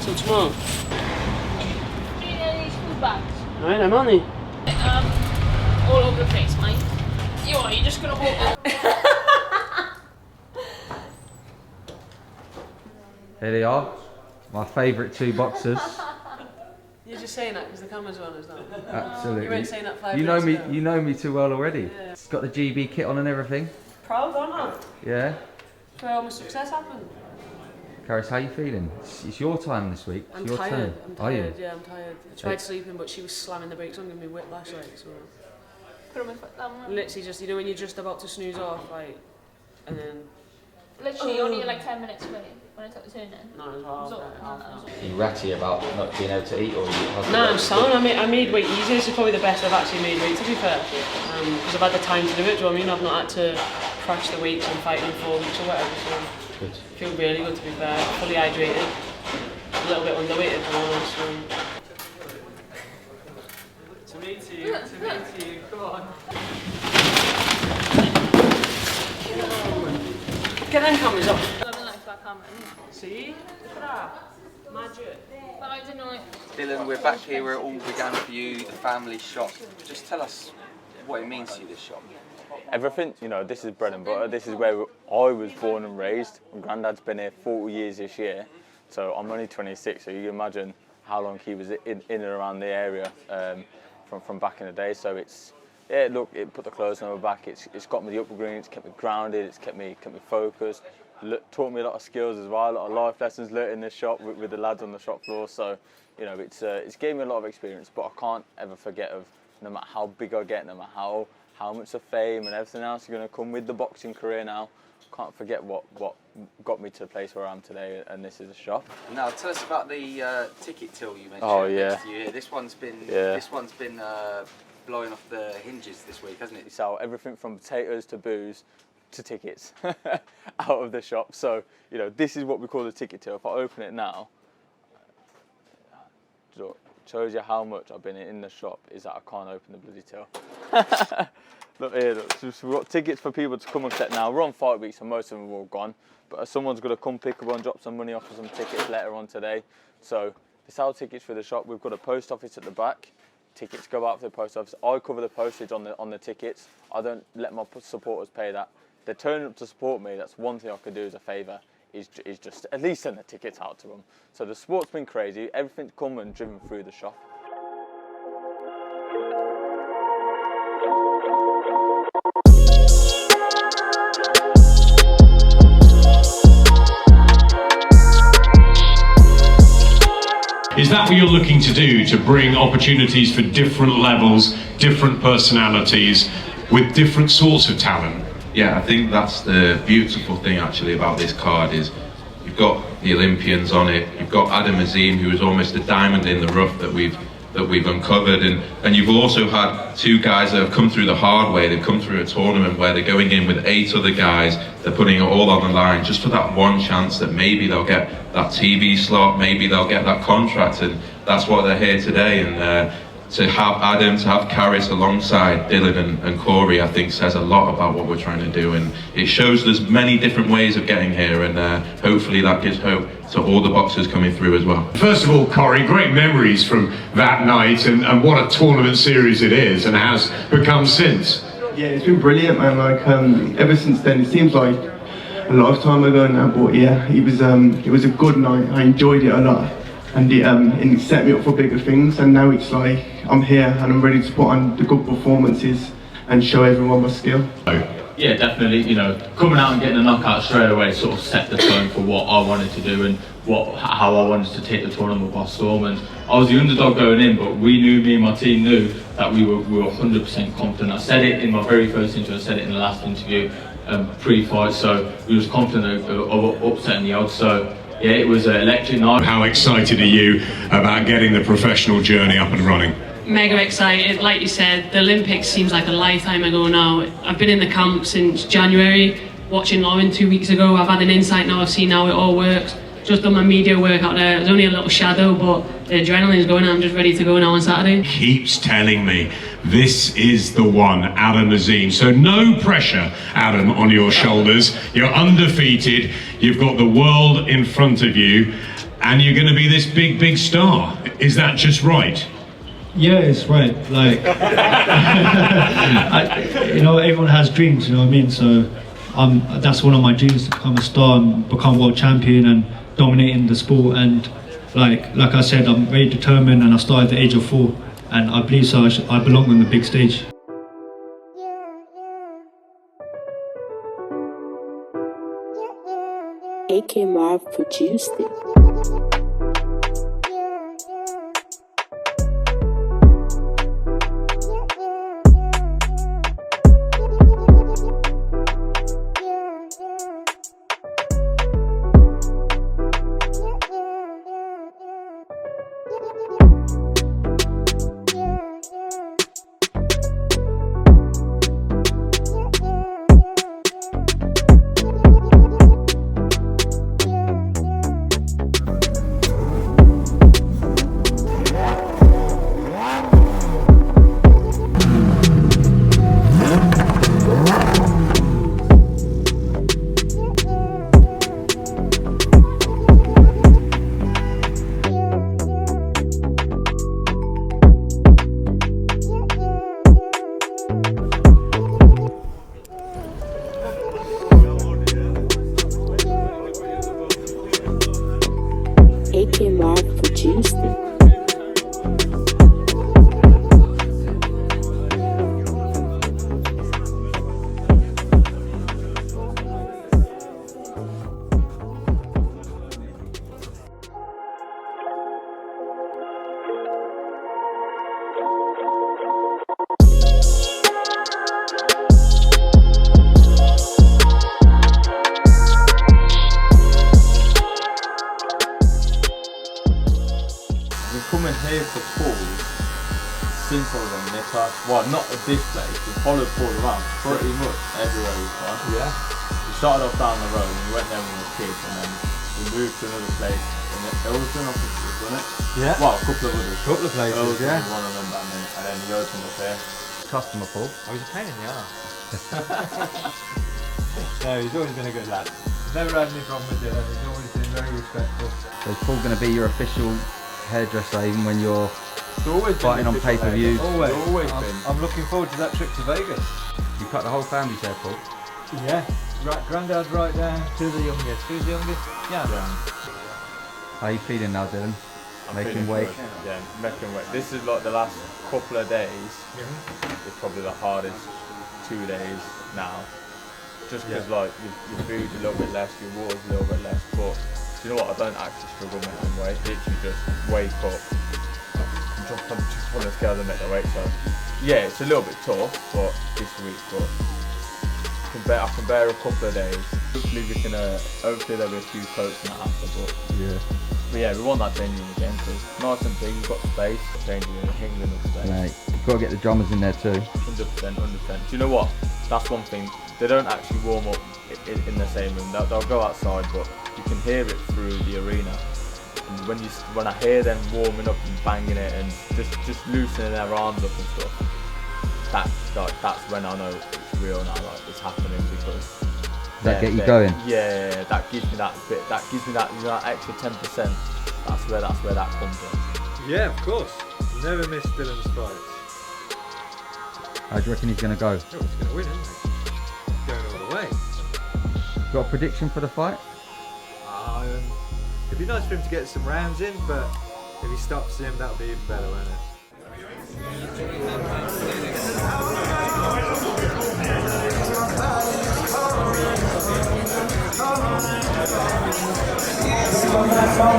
Till tomorrow. Do you need these food bags? Alright, I'm on it. All over the place, mate. You're just gonna walk up. Here they are, my favourite two boxers. You're just saying that because the camera's on, is that? Absolutely. You weren't saying that 5 You know minutes me. ago. You know me too well already. Yeah. It's got the GB kit on and everything. Proud or not? Yeah. That's where all my success happened. Karriss, how you feeling? It's your time this week. It's I'm your tired. turn. I'm Are you? tired. Yeah, I'm tired. I tried sleeping, but she was slamming the brakes on, giving me whiplash, like so. Put my foot down. Literally, just you know when you're just about to snooze off, like, and then. Literally, only like 10 minutes away when I took the turn in. No, it was half. Are you ratty about not being able to eat, or you? No, I'm sound. I made weight easier. This is probably the best I've actually made weight, to be fair. Because I've had the time to do it. Do you know what I mean? I've not had to crash the weights and fight in 4 weeks or whatever. So. Good. I feel really good, to be fair. Fully hydrated. A little bit underweight, if I'm honest. To meet you. Come on. Get them cameras off. I don't like that camera. See? Look at that. Magic. But I didn't know it. Dylan, we're back here where it all began for you, the family shop. Just tell us what it means to you, this shop. Everything, you know, this is bread and butter. This is where I was born and raised. My granddad's been here 40 years this year, so I'm only 26. So you can imagine how long he was in and around the area from back in the day. So it's, yeah, look, it put the clothes on my back. It's got me the upbringing. It's kept me grounded. It's kept me focused. Taught me a lot of skills as well. A lot of life lessons learned in this shop with the lads on the shop floor. So, you know, it's gave me a lot of experience. But I can't ever forget of no matter how big I get, no matter how much of fame and everything else is going to come with the boxing career now. Can't forget what got me to the place where I am today, and this is a shop. Now, tell us about the ticket till you mentioned. Oh yeah. Next to you here. This one's been blowing off the hinges this week, hasn't it? We sell everything from potatoes to booze to tickets out of the shop. So you know, this is what we call the ticket till. If I open it now, shows you how much I've been in the shop. Is that I can't open the bloody till. Look here, look. So we've got tickets for people to come and collect now. We're on fight week, so most of them are all gone. But someone's going to come pick up and drop some money off for some tickets later on today. So they sell tickets for the shop. We've got a post office at the back. Tickets go out for the post office. I cover the postage on the tickets. I don't let my supporters pay that. They're turning up to support me. That's one thing I could do as a favour. Is just at least send the tickets out to them. So the support's been crazy. Everything's come and driven through the shop. Is that what you're looking to do, to bring opportunities for different levels, different personalities, with different sorts of talent? Yeah, I think that's the beautiful thing actually about this card is you've got the Olympians on it, you've got Azim, who is almost a diamond in the rough that we've uncovered, and you've also had two guys that have come through the hard way. They've come through a tournament where they're going in with 8 other guys, they're putting it all on the line just for that one chance that maybe they'll get that TV slot, maybe they'll get that contract, and that's what they're here today. And to have Adam, to have Karriss alongside Dylan and Corey, I think says a lot about what we're trying to do, and it shows there's many different ways of getting here, and hopefully that gives hope to all the boxers coming through as well. First of all, Corey, great memories from that night, and what a tournament series it is and has become since. Yeah, it's been brilliant, man. Like ever since then, it seems like a lifetime ago now. But yeah, it was a good night. I enjoyed it a lot, and it set me up for bigger things. And now it's like I'm here and I'm ready to put on the good performances and show everyone my skill. Yeah, definitely. You know, coming out and getting a knockout straight away sort of set the tone for what I wanted to do and how I wanted to take the tournament by storm. And I was the underdog going in, but me and my team knew that we were 100% confident. I said it in my very first interview, I said it in the last interview. pre-fight, so we was confident of upsetting the odds. So yeah, it was an electric night. How excited are you about getting the professional journey up and running? Mega excited. Like you said, the Olympics seems like a lifetime ago now. I've been in the camp since January, watching Lauren 2 weeks ago. I've had an insight now, I've seen how it all works. Just done my media work out there. It was only a little shadow, but the adrenaline's going. I'm just ready to go now on Saturday. Keeps telling me this is the one, Adam Azim. So no pressure, Adam, on your shoulders. You're undefeated. You've got the world in front of you, and you're going to be this big, big star. Is that just right? Yeah, it's right. Like, you know, everyone has dreams. You know what I mean? So, that's one of my dreams, to become a star and become world champion and dominating the sport. And like I said, I'm very determined, and I started at the age of 4, and I believe so. I belong on the big stage. AK Marv produced it. AK Marv produced it. Coming here for Paul since I was on this class. Well, not at this place. We followed Paul around pretty much everywhere we've gone. Yeah. We started off down the road and we went there when we were kids, and then we moved to another place. And it was doing offices, wasn't it? Yeah. Well, a couple of others. Couple of places, yeah. One of them, and then he opened up here. Customer Paul. Oh, he's a pain in the arse. No, he's always been a good lad. Never had any problem with Dylan. He's always been very respectful. So is Paul going to be your official hairdresser even when you're fighting on pay-per-views? Always been. I'm looking forward to that trip to Vegas. You cut the whole family's hair, Paul? Yeah, right, granddad right down to the youngest. Who's the youngest? Yeah, down. How are you feeling now, Dylan? I'm making weight? Yeah, making weight. This is like the last couple of days. It's probably the hardest 2 days now. Just because like your food's a little bit less, your water's a little bit less, but you know what, I don't actually struggle making weight. Literally just wake up, I'm just on the scale and make the weight. So yeah, it's a little bit tough, but this week, but I can bear a couple of days. Hopefully we can, hopefully there'll be a few coats and that after, but yeah, we want that changing room again, because nice and big, we've got space, changing room, hinging enough space. Mate, you've got to get the drummers in there too. 100%, 100%. Do you know what? That's one thing, they don't actually warm up in the same room. They'll go outside, but you can hear it through the arena. And when I hear them warming up and banging it and just loosening their arms up and stuff, that's when I know it's real now, like it's happening, because Does that get you going? Yeah, that gives me that bit, that gives me that, you know, that extra 10%. That's where that comes from. Yeah, of course. Never miss Dylan's fights. How do you reckon he's going to go? Oh, he's going to win, isn't he? Going all the way. Got a prediction for the fight? It'd be nice for him to get some rounds in, but if he stops him, that'll be even better, won't it?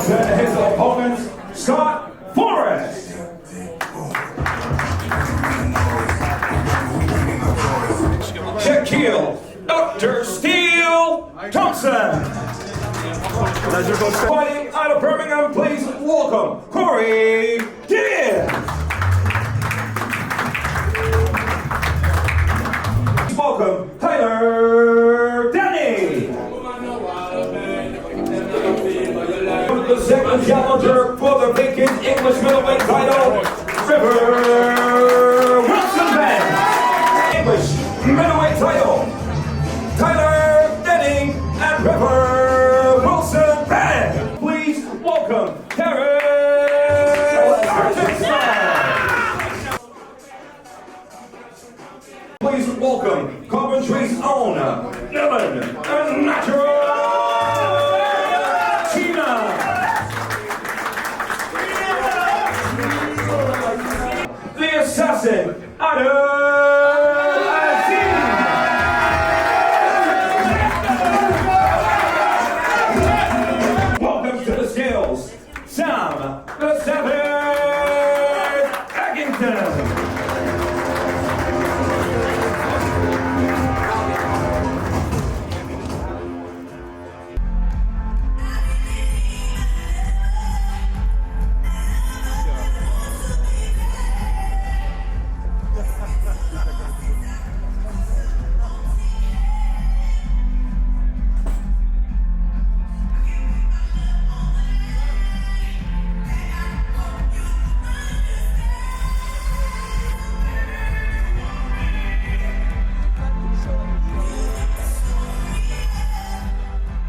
His opponent, Scott Forrest. Shaquille Dr. Thompson. Fighting out of Birmingham, please welcome Corey Diaz. Welcome Tyler Denny. The second challenger for the vacant English middleweight title, River Wilson Band. English middleweight title, Tyler Denny and River Wilson Band. Please welcome Karriss Artingstall. Please welcome Coventry's own Dylan and Natural Cheema. The assassin, Azim. Welcome to the scales, Sam the Savage Eggington.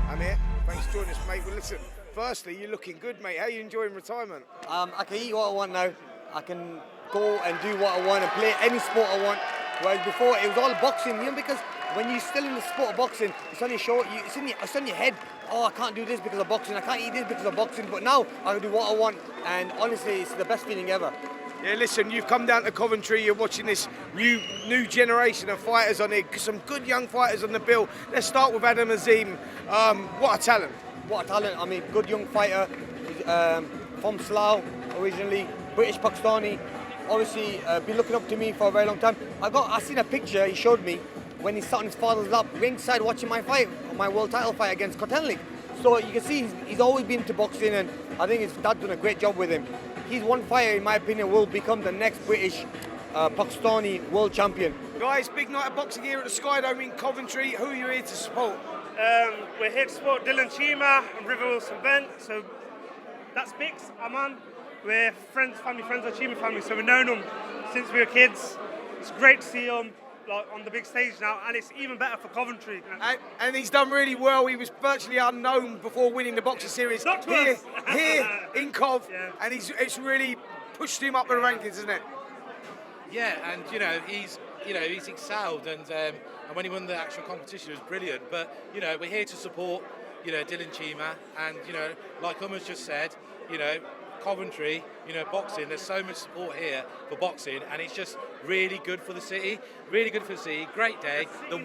Amir, thanks for joining us, mate. Well, listen, firstly, you're looking good, mate. How are you enjoying retirement? I can eat what I want now. I can go and do what I want and play any sport I want. Whereas before, it was all boxing, you know, because when you're still in the sport of boxing, it's on your shoulder, it's in your head. Oh, I can't do this because of boxing. I can't eat this because of boxing. But now, I can do what I want. And honestly, it's the best feeling ever. Yeah, listen, you've come down to Coventry, you're watching this new generation of fighters on here, some good young fighters on the bill. Let's start with Azim. What a talent. What a talent. I mean, good young fighter, from Slough originally, British Pakistani. Obviously, been looking up to me for a very long time. I seen a picture he showed me when he sat on his father's lap, ringside watching my fight, my world title fight against Cottenlick. So you can see he's always been into boxing, and I think his dad done a great job with him. He's one fighter, in my opinion, will become the next British Pakistani world champion. Guys, big night of boxing here at the Skydome in Coventry. Who are you here to support? We're here to support Dylan Cheema and River Wilson Bent. So that's Bix, Aman. We're family friends of Cheema family, so we've known them since we were kids. It's great to see them on the big stage now, and it's even better for Coventry. And he's done really well. He was virtually unknown before winning the BOXXER series here in Cov, yeah. And it's really pushed him up the rankings, isn't it? Yeah, and he's excelled, and when he won the actual competition, it was brilliant. But we're here to support Dylan Cheema, and like Umar's just said, Coventry, boxing, there's so much support here for boxing, and it's just really good for the city. Really good for the city. Great day. The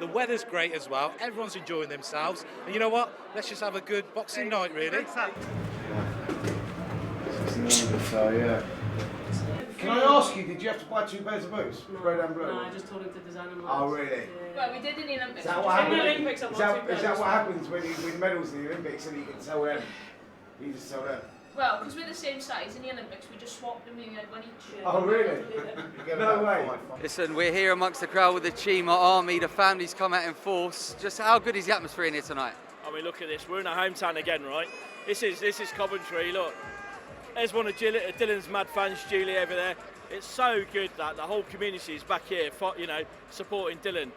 weather's great as well. Everyone's enjoying themselves. And you know what? Let's just have a good boxing night, really. So yeah. Can I ask you, did you have to buy 2 pairs of boots? No, Red and blue? No, I just told him to design them. Oh, really? Yeah. Well, we did in the Olympics. Is that what happens? Is that what happens when you win medals in the Olympics and you can sell them? You just sell them? Well, because we're the same size in the Olympics, we just swapped them and we had one each. Oh, really? No way. Listen, we're here amongst the crowd with the Cheema army. The family's come out in force. Just how good is the atmosphere in here tonight? I mean, look at this. We're in our hometown again, right? This is Coventry. Look, there's one of Dylan's mad fans, Julie over there. It's so good that the whole community is back here, supporting Dylan.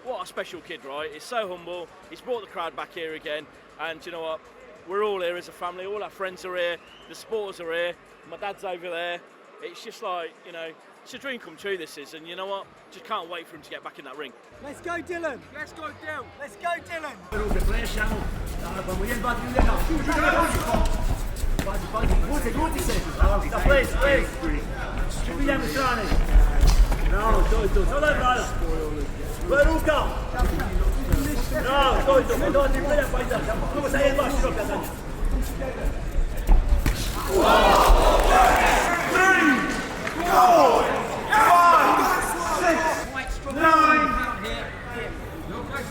What a special kid, right? He's so humble. He's brought the crowd back here again, and you know what? We're all here as a family. All our friends are here. The supporters are here. My dad's over there. It's just like, it's a dream come true, this is, and you know what? Just can't wait for him to get back in that ring. Let's go, Dylan. Let's go, Dylan. Let's go, Dylan.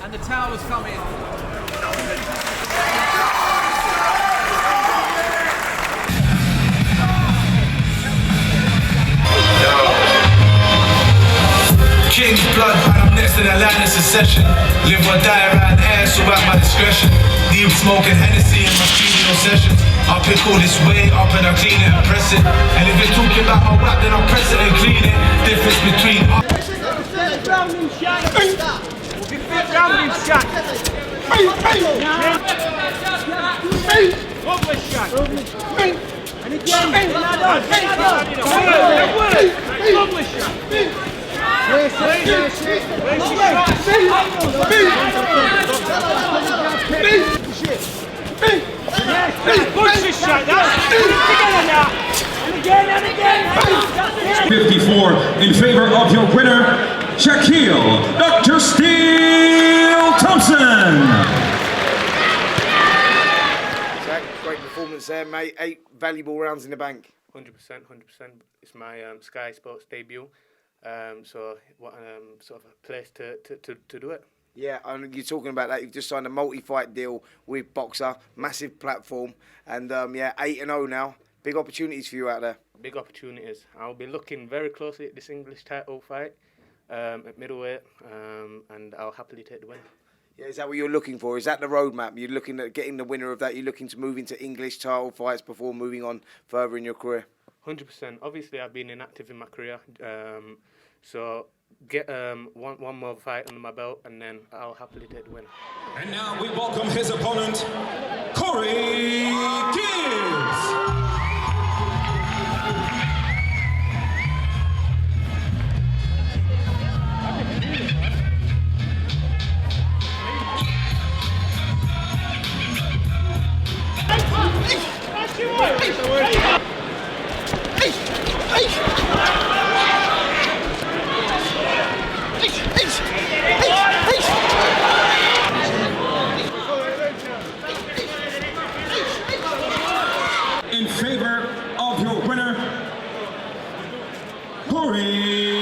And the towel's coming. King's blood, man, I'm next to the land of secession. Live or die around air, so at my discretion. Deep smoking Hennessy in my studio sessions. I pick all this weight up and I clean it and press it. And if you're talking about my rap, then I press it and clean it. Difference between And again, and again. 54 in favor of your winner, Shaquille Dr. Steel Thompson. Zach, great performance there, mate. 8 valuable rounds in the bank. 100%. It's my Sky Sports debut, so what sort of a place to do it. Yeah, and you're talking about that. You've just signed a multi-fight deal with BOXXER, massive platform, and yeah, 8-0 now. Big opportunities for you out there. Big opportunities. I'll be looking very closely at this English title fight at middleweight, and I'll happily take the win. Yeah, is that what you're looking for? Is that the roadmap? You're looking at getting the winner of that? You're looking to move into English title fights before moving on further in your career? 100%. Obviously, I've been inactive in my career, so get one more fight under my belt, and then I'll happily take the win. And now we welcome his opponent, Corey Gibbs. In favor of your winner, Corey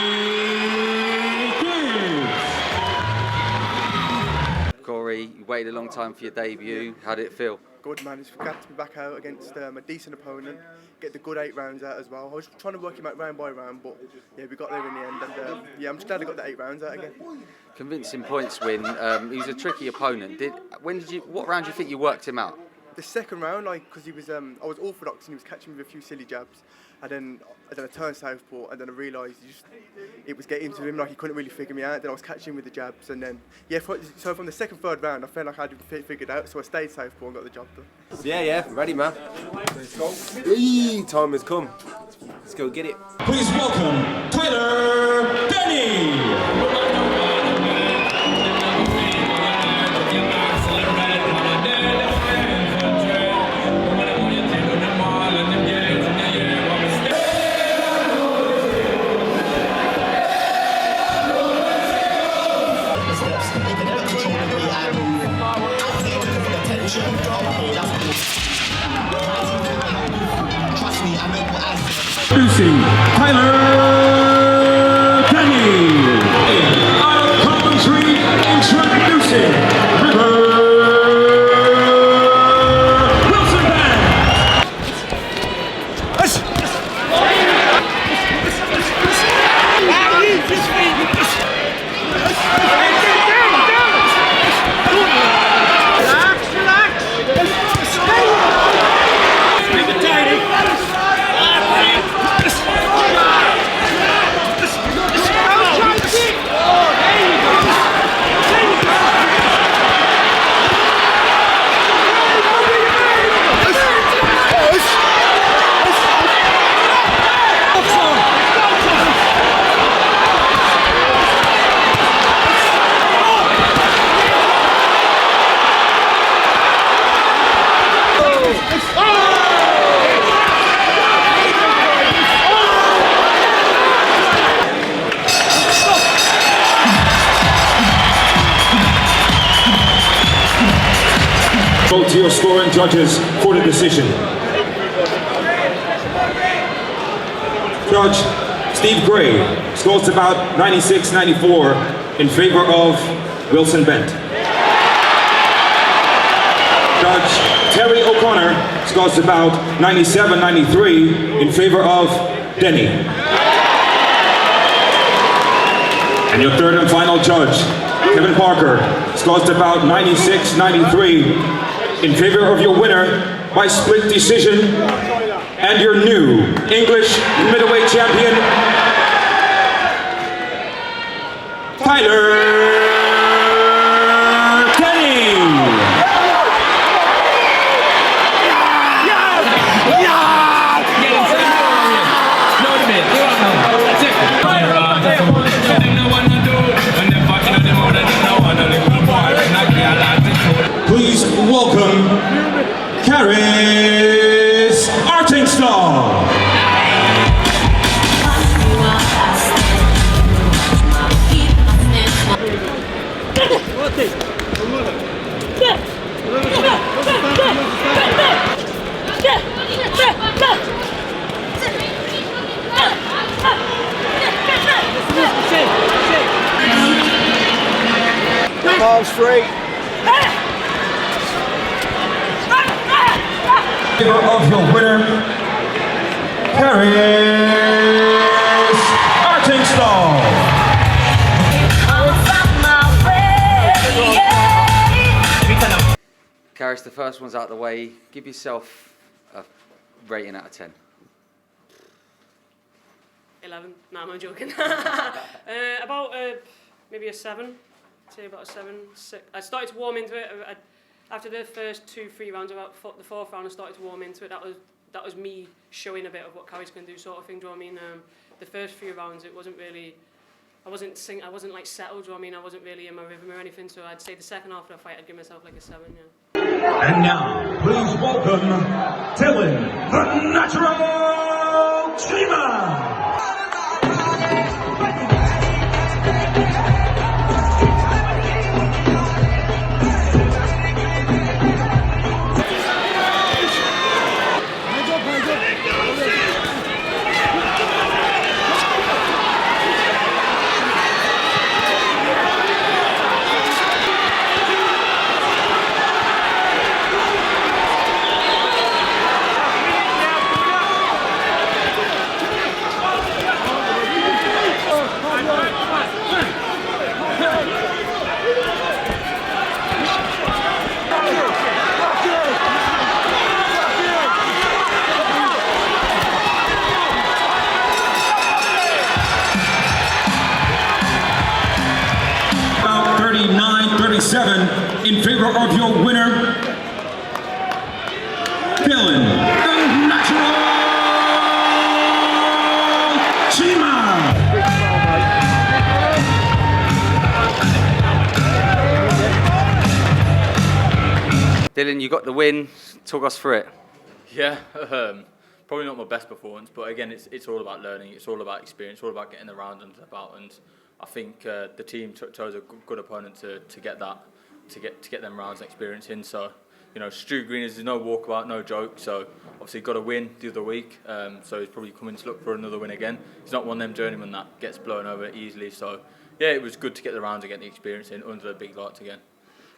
Gibbs. Corey, you waited a long time for your debut. How did it feel? Good, man. It's glad to be back out against a decent opponent, get the good 8 rounds out as well. I was trying to work him out round by round, but yeah, we got there in the end, and yeah, I'm just glad I got the 8 rounds out again. Convincing points win. He was a tricky opponent. What round do you think you worked him out? The second round, because he was, I was orthodox and he was catching me with a few silly jabs, and then I turned southpaw, and then I realised it was getting to him, like he couldn't really figure me out. Then I was catching him with the jabs, and then yeah, so from the second, third round, I felt like I had it figured out, so I stayed southpaw and got the job done. Yeah, ready, man. Hey, time has come. Let's go get it. Please welcome Tyler Denny. Introducing Tyler Denny. Out of Coventry, introducing Wilson Band. Vote to your scoring judges for the decision. Judge Steve Gray scores about 96-94 in favor of Wilson Bent. Judge Terry O'Connor scores about 97-93 in favor of Denny. And your third and final judge, Kevin Parker, scores to bout 96-93 in favor of your winner by split decision and your new English middleweight champion, Tyler. Please welcome Karriss Artingstall. Palms free. Of your winner, Karriss Artingstall. Karriss, the first one's out of the way. Give yourself a rating out of 10. 11. No, I'm joking. Maybe a 7. I'd say about a 7, 6. I started to warm into it. After the first 2-3 rounds, about the fourth round, I started to warm into it. That was me showing a bit of what Karriss can do, sort of thing. Do you know what I mean? The first few rounds, it wasn't really. I wasn't like settled. Do you know what I mean? I wasn't really in my rhythm or anything. So I'd say the second half of the fight, I'd give myself like a 7. Yeah. And now, please welcome Dylan, the Natural Cheema. In favor of your winner, Dylan, the Natural Cheema. Dylan, you got the win. Talk us through it. Yeah, probably not my best performance, but again, it's all about learning. It's all about experience. It's all about getting the round under the belt, and I think the team chose a good opponent to get that. To get them rounds and experience in. So, you know, Stu Green is no walkabout, no joke. So obviously got a win the other week. So he's probably coming to look for another win again. He's not one of them journeymen that gets blown over easily. So yeah, it was good to get the rounds and get the experience in under the big lights again.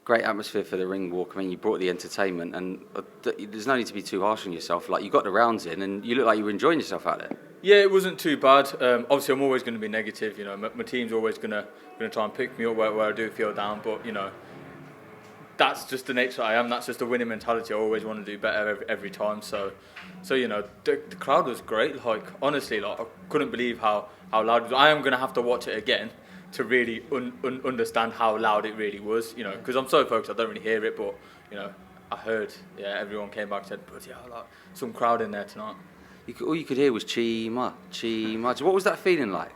Great atmosphere for the ring walk. I mean, you brought the entertainment, and there's no need to be too harsh on yourself. Like, you got the rounds in, and you look like you were enjoying yourself out there. Yeah, it wasn't too bad. Obviously, I'm always going to be negative. You know, my team's always going to try and pick me up where I do feel down. But you know, that's just the nature I am. That's just a winning mentality. I always want to do better every time. So you know, the crowd was great. Like, honestly, like, I couldn't believe how loud it was. I am going to have to watch it again to really understand how loud it really was. You know, because I'm so focused, I don't really hear it. But you know, I heard, yeah, everyone came back and said, "But yeah, like, some crowd in there tonight." All you could hear was Cheema, Cheema. So what was that feeling like?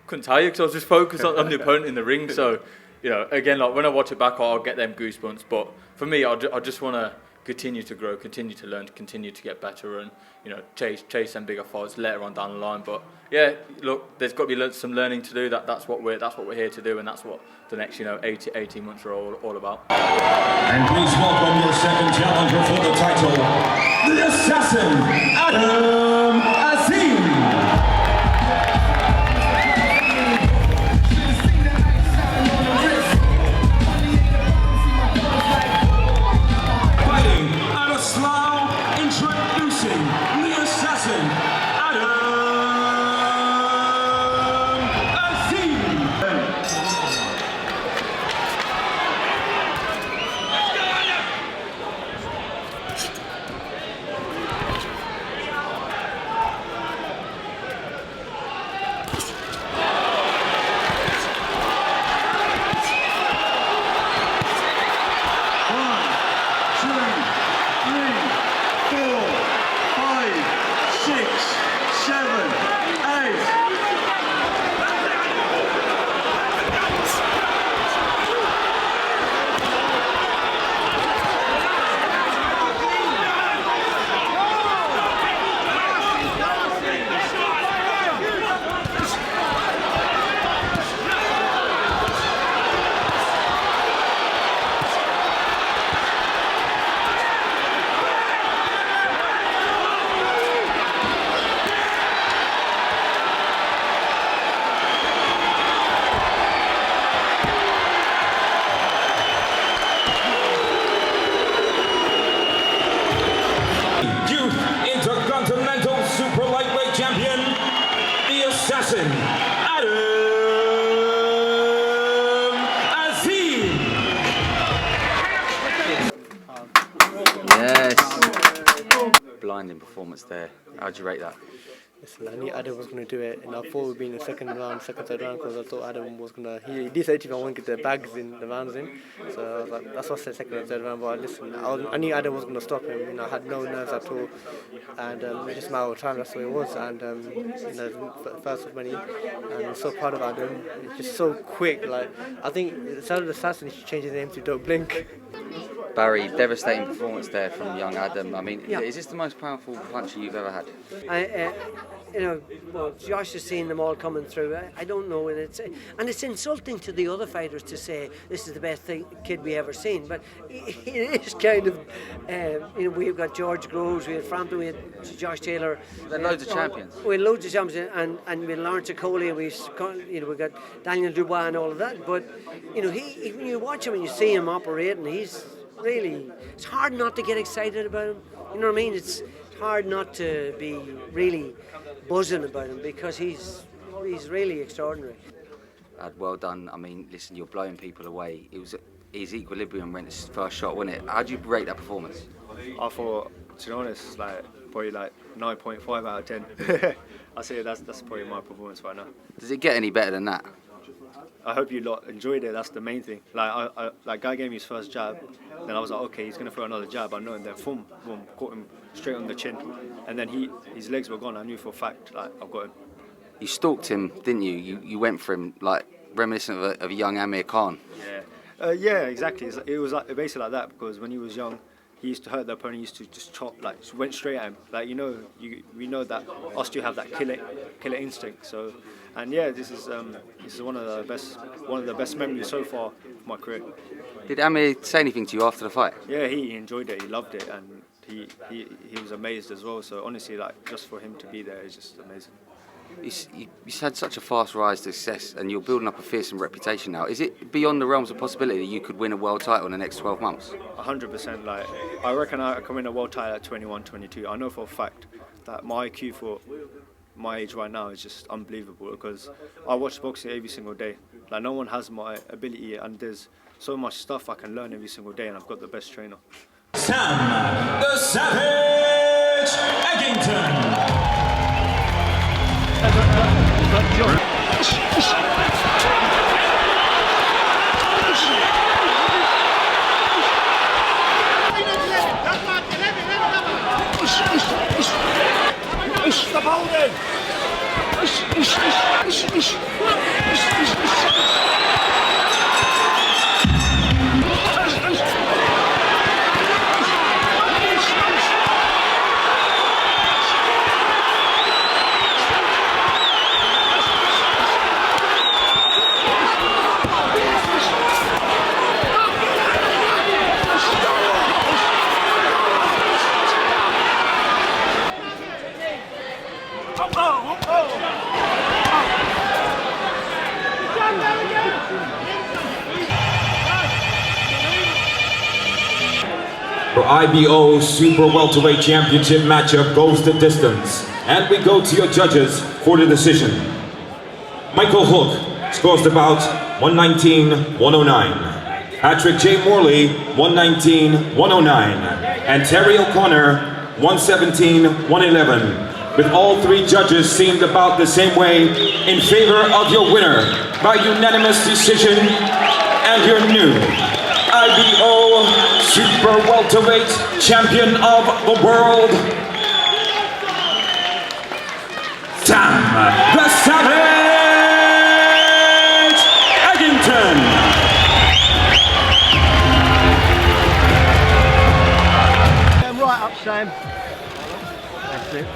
Couldn't tell you, because I was just focused on the opponent in the ring. So, you know, again, like, when I watch it back, I'll get them goosebumps. But for me, I just want to continue to grow, continue to learn, continue to get better, and you know, chase some bigger fights later on down the line. But yeah, look, there's got to be some learning to do. That's what we're here to do, and that's what the next 18 months are all about. And please welcome your second challenger for the title, the assassin, Azim. performance there. How'd you rate that? Listen, I knew Adam was going to do it, and I thought we'd be in the second, third round, because I thought Adam was going to. He did say to me, I want to get the bags in, the vans in. So I was like, that's what I said, second and third round. But listen, I knew Adam was going to stop him. You know, I had no nerves at all, and it was just a matter of time. That's what it was. And you know, first of many, and I'm so proud of Adam. It's just so quick. Like I think instead of the assassin, he should change his name to Don't Blink. Barry, devastating performance there from young Adam. I mean, Yeah. is this the most powerful puncher you've ever had? You know, well, Josh has seen them all coming through. I don't know, and it's insulting to the other fighters to say this is the best kid we ever seen. But it is kind of, you know, we've got George Groves, we had Frampton, we had Josh Taylor. There are loads of champions. We had loads of champions, and we had Lawrence Okoli, we got Daniel Dubois and all of that. But you know, when you watch him and you see him operating, he's really. It's hard not to get excited about him. You know what I mean? It's hard not to be really buzzing about him because he's really extraordinary. Well done. I mean, listen, you're blowing people away. It was his equilibrium went his first shot, wasn't it? How'd you rate that performance? I thought, to be honest, probably 9.5 out of 10. I say that's probably my performance right now. Does it get any better than that? I hope you lot enjoyed it. That's the main thing. Like guy gave me his first jab, then I was like, okay, he's gonna throw another jab. I know, and then boom, caught him straight on the chin, and then his legs were gone. I knew for a fact, I've got him. You stalked him, didn't you? You went for him, like reminiscent of a young Amir Khan. Yeah, exactly. It was basically like that because when he was young, he used to hurt the opponent. He used to just chop, just went straight at him. We know that us two have that killer instinct. So, and yeah, this is one of the best memories so far of my career. Did Amir say anything to you after the fight? Yeah, he enjoyed it. He loved it, and he was amazed as well. So honestly, just for him to be there is just amazing. You've had such a fast rise to success, and you're building up a fearsome reputation now. Is it beyond the realms of possibility that you could win a world title in the next 12 months? 100%. I reckon I can win a world title at 21, 22. I know for a fact that my IQ for my age right now is just unbelievable because I watch boxing every single day. No one has my ability, and there's so much stuff I can learn every single day, and I've got the best trainer. Sam the Savage Eggington. Stop holding! For IBO Super Welterweight Championship matchup goes the distance. And we go to your judges for the decision. Michael Hook scores the bout 119-109. Patrick J. Morley 119-109. And Terry O'Connor 117-111. With all three judges seeing the bout the same way in favor of your winner by unanimous decision and your new IBO Super Welterweight Champion of the World, Sam the Savage Eggington. Right up, Sam. That's it.